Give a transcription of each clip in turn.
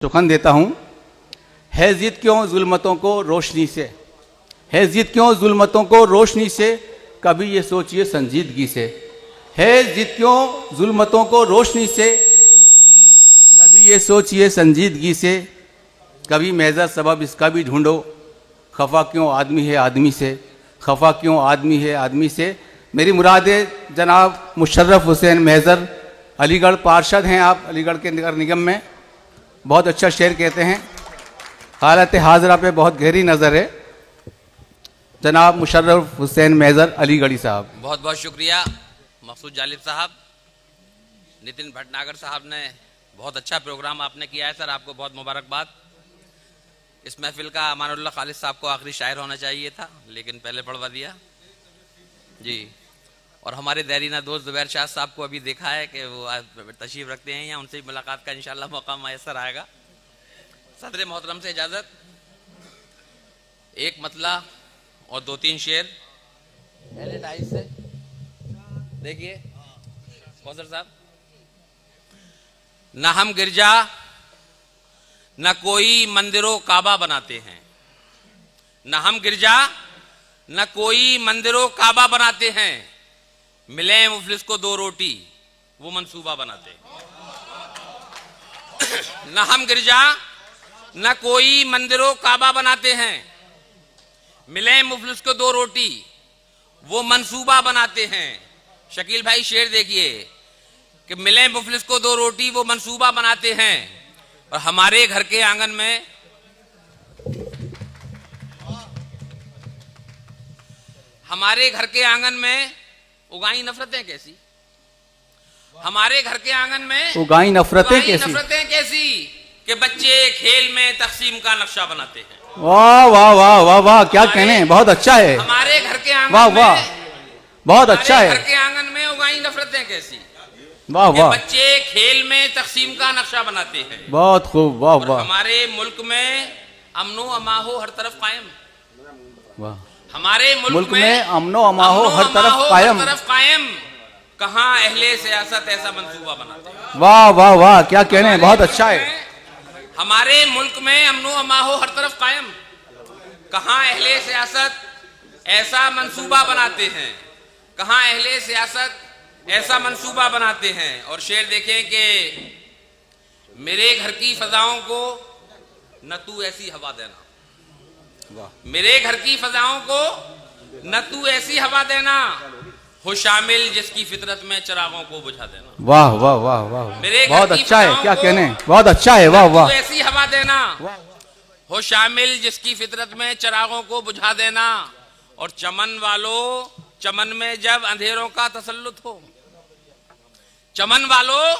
सुखन देता हूँ। है जिद क्यों जुल्मतों को रोशनी से, है जिद क्यों जुल्मतों को रोशनी से, कभी ये सोचिए संजीदगी से। है जिद क्यों जुल्मतों को रोशनी से, कभी ये सोचिए संजीदगी से। कभी महज़र सबब इसका भी ढूंढो, खफा क्यों आदमी है आदमी से, खफा क्यों आदमी है आदमी से। मेरी मुराद है जनाब मुशर्रफ हुसैन महज़र, अलीगढ़ पार्षद हैं आप अलीगढ़ के नगर निगम में। बहुत अच्छा शेर कहते हैं, हालत हाजरा पे बहुत गहरी नज़र है। जनाब मुशर्रफ हुसैन महज़र अलीगढ़ी साहब। बहुत बहुत शुक्रिया मकसूद जालिब साहब। नितिन भटनागर साहब ने बहुत अच्छा प्रोग्राम आपने किया है सर, आपको बहुत मुबारकबाद। इस महफिल का अमानुल्लाह खालिद साहब को आखिरी शायर होना चाहिए था, लेकिन पहले पढ़वा दिया जी। और हमारे देरीना दोस्त ज़ुबैर शाह साहब को अभी देखा है कि वो तशरीफ़ रखते हैं, या उनसे भी मुलाकात का इंशाल्लाह मौका मैसर आएगा। सदर मोहतरम से इजाज़त, एक मतला और दो तीन शेर से देखिए कौसर साहब। न हम गिरजा न कोई मंदिरों काबा बनाते हैं, न हम गिरजा न कोई मंदिरों काबा बनाते हैं, मिले मुफलिस को दो रोटी वो मंसूबा बनाते हैं। न हम गिरजा न कोई मंदिरों काबा बनाते हैं, मिले मुफलिस को दो रोटी वो मंसूबा बनाते हैं। शकील भाई शेर देखिए कि मिले मुफलिस को दो रोटी वो मंसूबा बनाते हैं। और हमारे घर के आंगन में उगाई नफरतें कैसी, हमारे घर के आंगन में उगाई नफरतें कैसी कि बच्चे खेल में तकसीम का नक्शा बनाते हैं। वाह वाह वाह वाह वाह, क्या कहने, बहुत अच्छा है। हमारे घर के आंगन वाह वाह, बहुत अच्छा है। घर के आंगन में उगाई नफरतें कैसी, वाह वाह। बच्चे खेल में तकसीम का नक्शा बनाते हैं। बहुत खूब, वाह वाह। हमारे मुल्क में अमनो अमाहो हर तरफ कायम, वाह। हमारे मुल्क में अमनो अमाहो हर तरफ कायम, कहाँ अहले सियासत ऐसा मंसूबा बनाते हैं। वाह वाह वाह, क्या कहने, बहुत अच्छा है। हमारे मुल्क में अमनो अमाहो हर तरफ कायम, कहाँ अहले सियासत ऐसा मंसूबा बनाते हैं, कहाँ अहले सियासत ऐसा मंसूबा बनाते हैं। और शेर देखें कि मेरे घर की फजाओं को न तू ऐसी हवा देना, मेरे घर की फजाओं को न तू ऐसी हवा देना, हो शामिल जिसकी फितरत में चिरागों को बुझा देना। वाह वाह वाह वाह, बहुत अच्छा है, क्या कहने, बहुत अच्छा है। वाह वाह। ऐसी हवा देना, हो शामिल जिसकी फितरत में चिरागों को बुझा देना। और चमन वालों, चमन में जब अंधेरों का तसल्लुत हो, चमन वालों,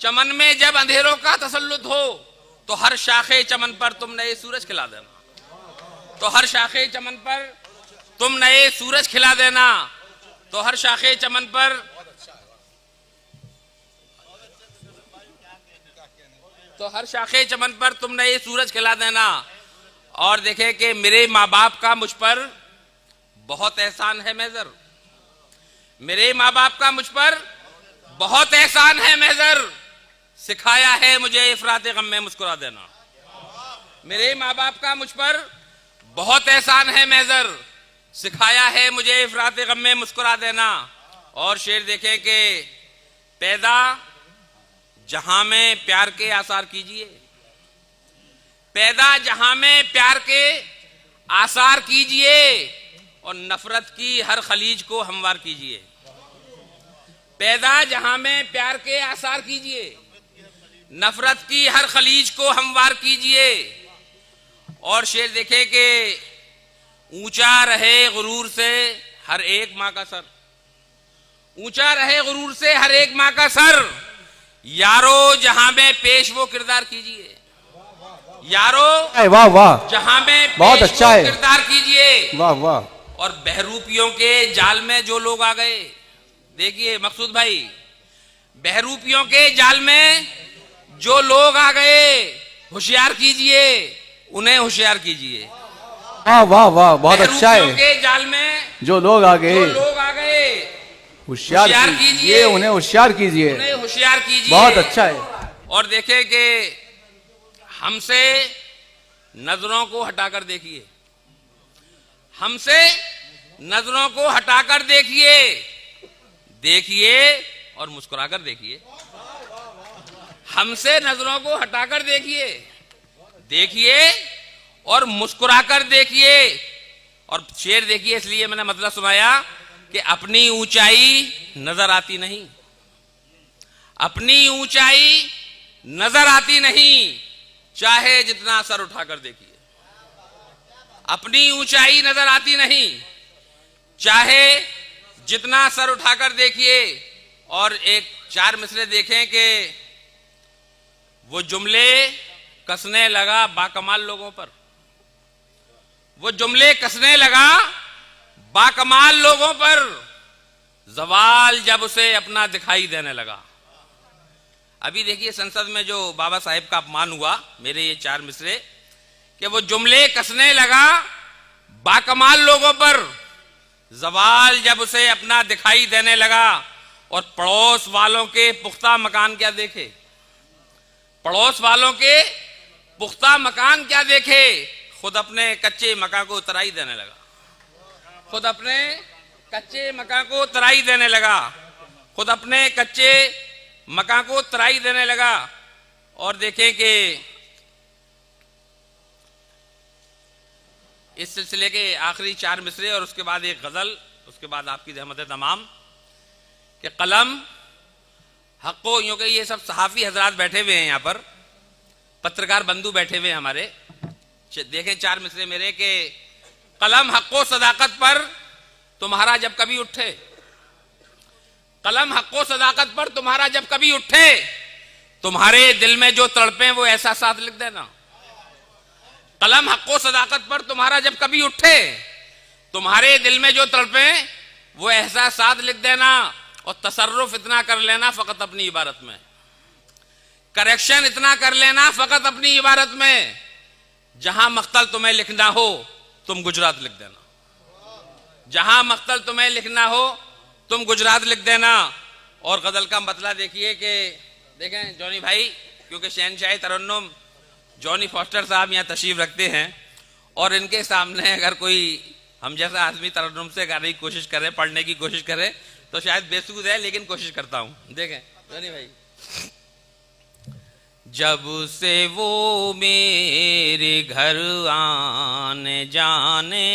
चमन में जब अंधेरों का तसल्लुत हो, तो हर शाखे चमन पर तुम नए सूरज खिला देना, तो हर शाखे चमन पर तुम नए सूरज खिला देना, तो हर शाखे चमन पर तुम नए सूरज खिला देना। और देखें कि मेरे माँ बाप का मुझ पर बहुत एहसान है महज़र, मेरे माँ बाप का मुझ पर बहुत एहसान है महज़र, सिखाया है मुझे इफ़रात गम में मुस्कुरा देना। मेरे माँ बाप का मुझ पर बहुत एहसान है महज़र, सिखाया है मुझे इफ़रात गम में मुस्कुरा देना। और शेर देखें कि पैदा जहां में प्यार के आसार कीजिए, पैदा जहां में प्यार के आसार कीजिए, और नफरत की हर खलीज को हमवार कीजिए। पैदा जहां में प्यार के आसार कीजिए, नफरत की हर खलीज को हमवार कीजिए। और शेर देखे कि ऊंचा रहे गुरूर से हर एक माँ का सर, ऊंचा रहे गुरूर से हर एक माँ का सर, यारो जहां में पेश वो किरदार कीजिए, यारो वाह वाह, जहां में बहुत अच्छा है, किरदार कीजिए। वाह वाह। और बहरूपियों के जाल में जो लोग आ गए, देखिए मकसूद भाई, बहरूपियों के जाल में जो लोग आ गए, होशियार कीजिए, उन्हें होशियार कीजिए। वाह वाह वाह, बहुत अच्छा है। के जाल में जो लोग आ गए, होशियार कीजिए, उन्हें होशियार कीजिए, उन्हें होशियार कीजिए। बहुत अच्छा है। और देखें कि हमसे नजरों को हटाकर देखिए, हमसे नजरों को हटाकर देखिए, देखिए और मुस्कुराकर देखिए। हमसे नजरों को हटाकर देखिए, देखिए और मुस्कुराकर देखिए। और शेर देखिए, इसलिए मैंने मतलब सुनाया कि अपनी ऊंचाई नजर आती नहीं, अपनी ऊंचाई नजर आती नहीं, चाहे जितना सर उठाकर देखिए। अपनी ऊंचाई नजर आती नहीं, चाहे जितना सर उठाकर देखिए। और एक 4 मिसरे देखें कि वो जुमले कसने लगा बाकमाल लोगों पर, वो जुमले कसने लगा बाकमाल लोगों पर, जवाल जब उसे अपना दिखाई देने लगा। अभी देखिए संसद में जो बाबा साहेब का अपमान हुआ, मेरे ये 4 मिसरे कि वो जुमले कसने लगा बाकमाल लोगों पर, जवाल जब उसे अपना दिखाई देने लगा। और पड़ोस वालों के पुख्ता मकान क्या देखे, पड़ोस वालों के पुख्ता मकान क्या देखे, खुद अपने कच्चे मकान को तराई देने लगा, खुद अपने कच्चे मकान को तराई देने लगा, खुद अपने कच्चे मकान को तराई देने लगा। और देखें कि इस सिलसिले के आखिरी 4 मिसरे और उसके बाद एक गजल, उसके बाद आपकी रहमत तमाम कि कलम हक्को, यूं कि ये सब सहाफी हजरात बैठे हुए हैं यहाँ पर, पत्रकार बंधु बैठे हुए हैं हमारे। देखें 4 मिसरे मेरे के कलम हक्को सदाकत पर तुम्हारा जब कभी उठे, कलम हक्को सदाकत पर तुम्हारा जब कभी उठे, तुम्हारे दिल में जो तड़पे वो एहसासात लिख देना। कलम हक्को सदाकत पर तुम्हारा जब कभी उठे, तुम्हारे दिल में जो तड़पे वो एहसासात लिख देना। और तसर्रुफ इतना कर लेना फकत अपनी इबारत में, करेक्शन इतना कर लेना फकत अपनी इबारत में, जहां मख्तल तुम्हें लिखना हो तुम गुजरात लिख देना, जहां मख्तल तुम्हें लिखना हो तुम गुजरात लिख देना। और गजल का मतला देखिए कि देखें जॉनी भाई, क्योंकि शहनशाह तरन्नुम जॉनी फॉस्टर साहब यहाँ तशरीफ रखते हैं, और इनके सामने अगर कोई हम जैसा आदमी तरन्नुम से गाने की कोशिश करे, पढ़ने की कोशिश करे तो शायद बेसूद है, लेकिन कोशिश करता हूं। देखें जॉनी भाई, जब से वो मेरे घर आने जाने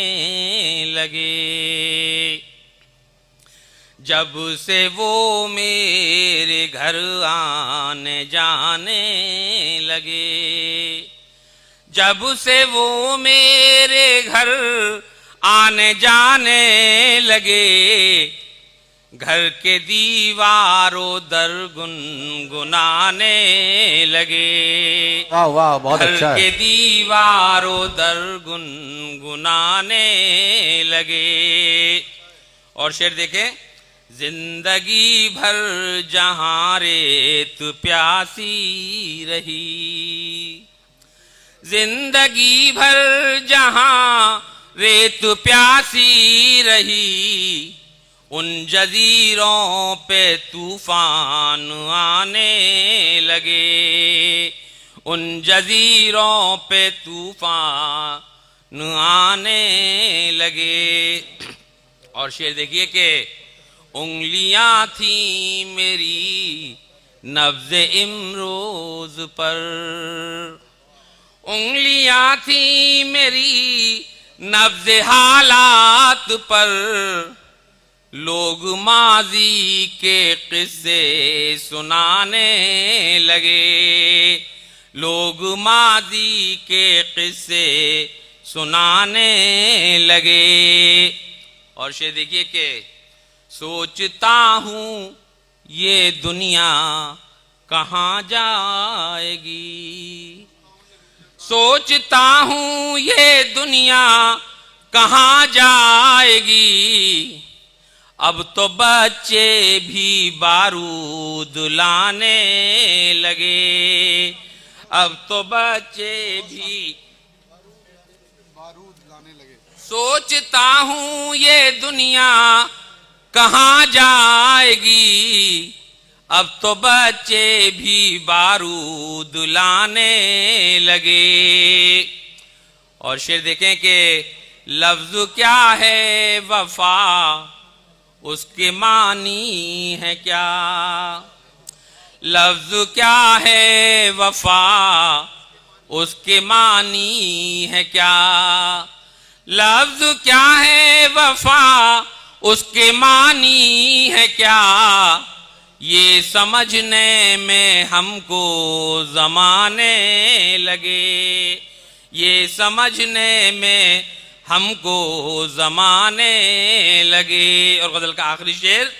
लगे, जब से वो मेरे घर आने जाने लगे, जब से वो मेरे घर आने जाने लगे, घर के दीवारों दर गुनगुनाने लगे। वाह वाह, बहुत अच्छा है। घर के दीवारों दर गुनगुनाने लगे। और शेर देखें, जिंदगी भर जहां रेत प्यासी रही, जिंदगी भर जहां रेत प्यासी रही, उन जजीरों पे तूफान आने लगे, उन जजीरों पे तूफान आने लगे। और शेर देखिए कि उंगलियां थी मेरी नब्ज़ इमरोज पर, उंगलियां थी मेरी नब्ज़ हालात पर, लोग माजी के किस्से सुनाने लगे, लोग माजी के किस्से सुनाने लगे। और शेर देखिए कि सोचता हूं ये दुनिया कहाँ जाएगी, सोचता हूं ये दुनिया कहाँ जाएगी, अब तो बच्चे भी बारूद लाने लगे, अब तो बच्चे भी बारूद लाने लगे। सोचता हूं ये दुनिया कहाँ जाएगी, अब तो बच्चे भी बारूद लाने लगे। और शेर देखें कि लफ्ज क्या है वफा, उसके मानी है क्या। लफ्ज क्या है वफा, उसके मानी है क्या। लफ्ज क्या है वफा, उसके मानी है क्या। ये समझने में हमको ज़माने लगे। ये समझने में हमको ज़माने लगे। और गज़ल का आखिरी शेर,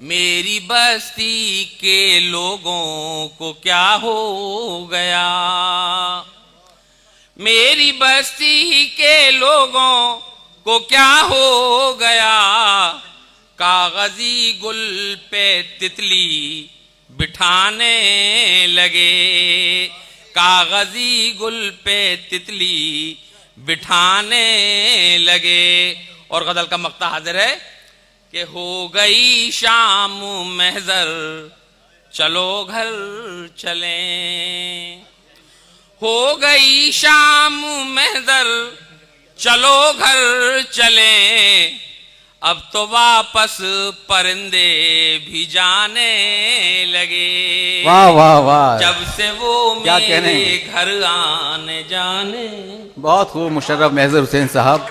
मेरी बस्ती के लोगों को क्या हो गया। मेरी बस्ती के लोगों को क्या हो गया। कागजी गुल पे तितली बिठाने लगे। कागजी गुल पे तितली बिठाने लगे। और गजल का मक्ता हाजिर है कि हो गई शाम महजर, चलो घर चलें। हो गई शाम महजर, चलो घर चलें। अब तो वापस परिंदे भी जाने लगे। वाह वाह वाह, जब से वो क्या मेरे घर आने जाने। बहुत खूब मुशर्रफ महजर हुसैन साहब।